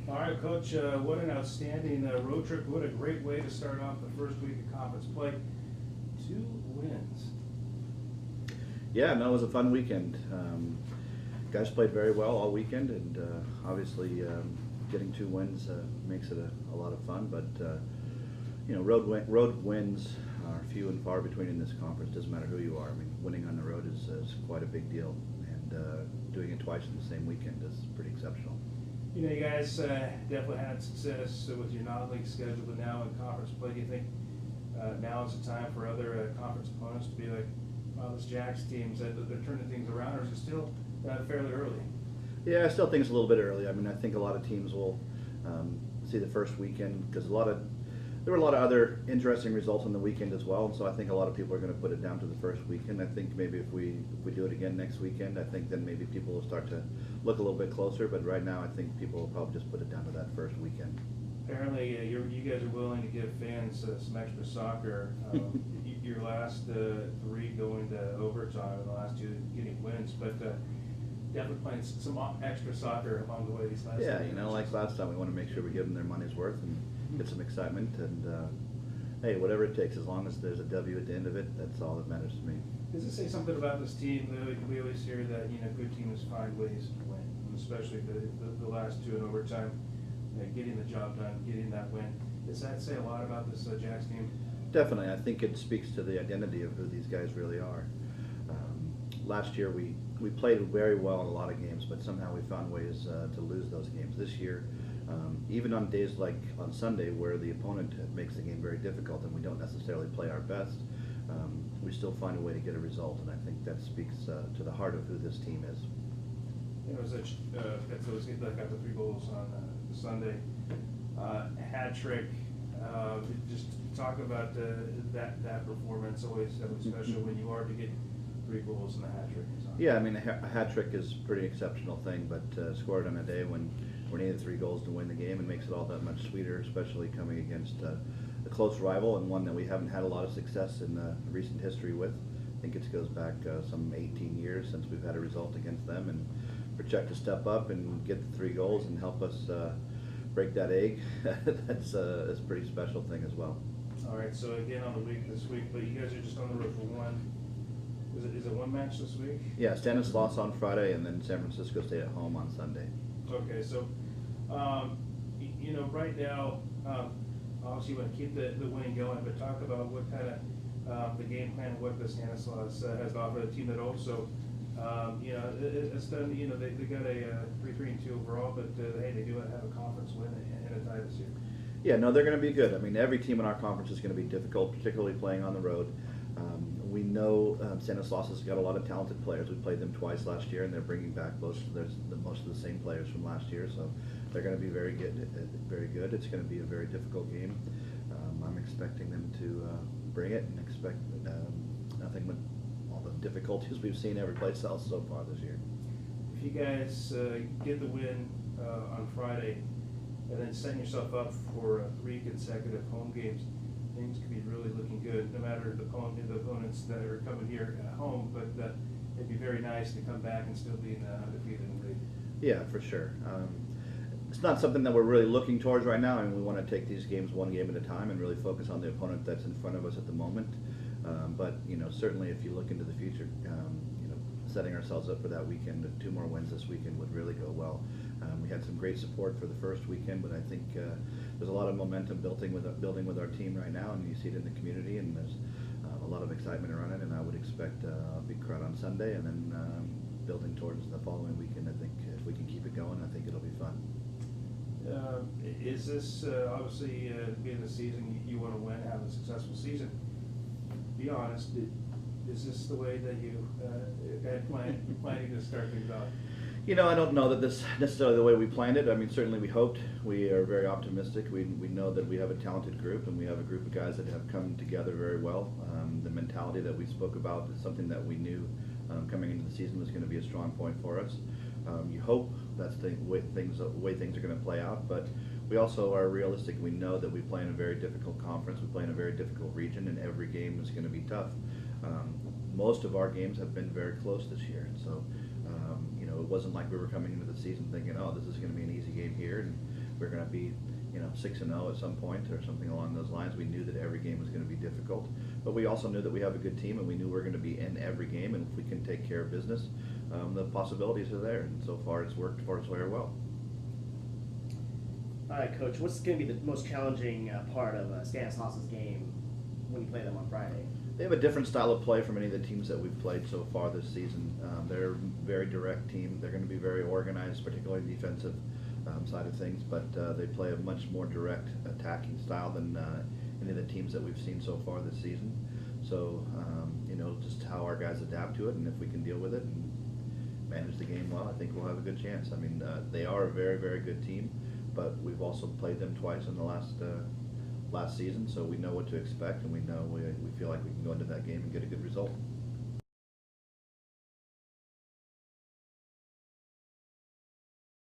All right, Coach, what an outstanding road trip. What a great way to start off the first week of conference play. 2 wins. Yeah, no, it was a fun weekend. Guys played very well all weekend, and obviously getting 2 wins makes it a lot of fun. But road wins are few and far between in this conference. Doesn't matter who you are. I mean, winning on the road is quite a big deal, and doing it twice in the same weekend is pretty exceptional. You know, you guys definitely had success with your non-league schedule, but now in conference play, do you think now is the time for other conference opponents to be like, wow, this Jacks team's they're turning things around, or is it still fairly early? Yeah, I still think it's a little bit early. I mean, I think a lot of teams will see the first weekend because there were a lot of other interesting results on the weekend as well, and so I think a lot of people are going to put it down to the first weekend. I think maybe if we do it again next weekend, I think then maybe people will start to look a little bit closer. But right now, I think people will probably just put it down to that first weekend. Apparently, you guys are willing to give fans some extra soccer. Your last 3 going to overtime, and the last 2 getting wins, but definitely playing some extra soccer along the way these last. Yeah, like last time, we want to make sure we give them their money's worth and get some excitement. And hey, whatever it takes, as long as there's a W at the end of it, that's all that matters to me. Does it say something about this team? We always hear that good teams find ways to win, especially the last 2 in overtime, getting the job done, getting that win. Does that say a lot about this Jacks team? Definitely, I think it speaks to the identity of who these guys really are. Last year we played very well in a lot of games, but somehow we found ways to lose those games. This year, even on days like on Sunday where the opponent makes the game very difficult and we don't necessarily play our best, we still find a way to get a result, and I think that speaks to the heart of who this team is. It was got the 3 goals on Sunday, hat trick. Just talk about that performance. Always special when you are to get 3 goals and a hat trick. Yeah, I mean a hat trick is a pretty exceptional thing, but scored on a day when we needed 3 goals to win the game, and makes it all that much sweeter, especially coming against a close rival and one that we haven't had a lot of success in recent history with. I think it goes back some 18 years since we've had a result against them, and for Czech to step up and get the 3 goals and help us break that egg, that's a pretty special thing as well. All right, so again on the week this week, but you guys are just on the road for one. Is it 1 match this week? Yeah, Stanislaus on Friday, and then San Francisco State at home on Sunday. Okay, so right now, obviously you want to keep the winning going, but talk about what kind of the game plan, what the Stanislaus has to offer a team that also, it's done. They got a 3-3-2 overall, but hey, they do have a conference win and a tie this year. Yeah, no, they're going to be good. I mean, every team in our conference is going to be difficult, particularly playing on the road. We know Stanislaus has got a lot of talented players. We played them twice last year, and they're bringing back most of the same players from last year. So they're going to be very good. Very good. It's going to be a very difficult game. I'm expecting them to bring it, and expect nothing but all the difficulties we've seen every place else so far this year. If you guys get the win on Friday, and then setting yourself up for 3 consecutive home games, things could be really looking good, no matter the opponents that are coming here at home, but it'd be very nice to come back and still be undefeated in the league. Yeah, for sure. It's not something that we're really looking towards right now, and we want to take these games 1 game at a time and really focus on the opponent that's in front of us at the moment. But certainly if you look into the future, setting ourselves up for that weekend, 2 more wins this weekend would really go well. We had some great support for the first weekend, but I think there's a lot of momentum building with our team right now, and you see it in the community, and there's a lot of excitement around it, and I would expect a big crowd on Sunday, and then building towards the following weekend. I think if we can keep it going, I think it'll be fun. Is this obviously being the season you want to win, have a successful season? Be honest. Is this the way that you had planning to start things out? I don't know that this necessarily the way we planned it. I mean, certainly we hoped. We are very optimistic. We know that we have a talented group, and we have a group of guys that have come together very well. The mentality that we spoke about is something that we knew coming into the season was going to be a strong point for us. You hope that's the way things are going to play out, but we also are realistic. We know that we play in a very difficult conference. We play in a very difficult region, and every game is going to be tough. Most of our games have been very close this year, and so it wasn't like we were coming into the season thinking, oh, this is going to be an easy game here, and we're going to be, 6-0 at some point or something along those lines. We knew that every game was going to be difficult, but we also knew that we have a good team, and we knew we're going to be in every game, and if we can take care of business, the possibilities are there, and so far it's worked for us very well. All right, Coach, what's going to be the most challenging part of Stanislaus's game when you play them on Friday? They have a different style of play from any of the teams that we've played so far this season. They're a very direct team. They're going to be very organized, particularly in the defensive side of things, but they play a much more direct attacking style than any of the teams that we've seen so far this season. So, just how our guys adapt to it, and if we can deal with it and manage the game well, I think we'll have a good chance. I mean, they are a very, very good team, but we've also played them twice in the last season, so we know what to expect, and we know we feel like we can go into that game and get a good result.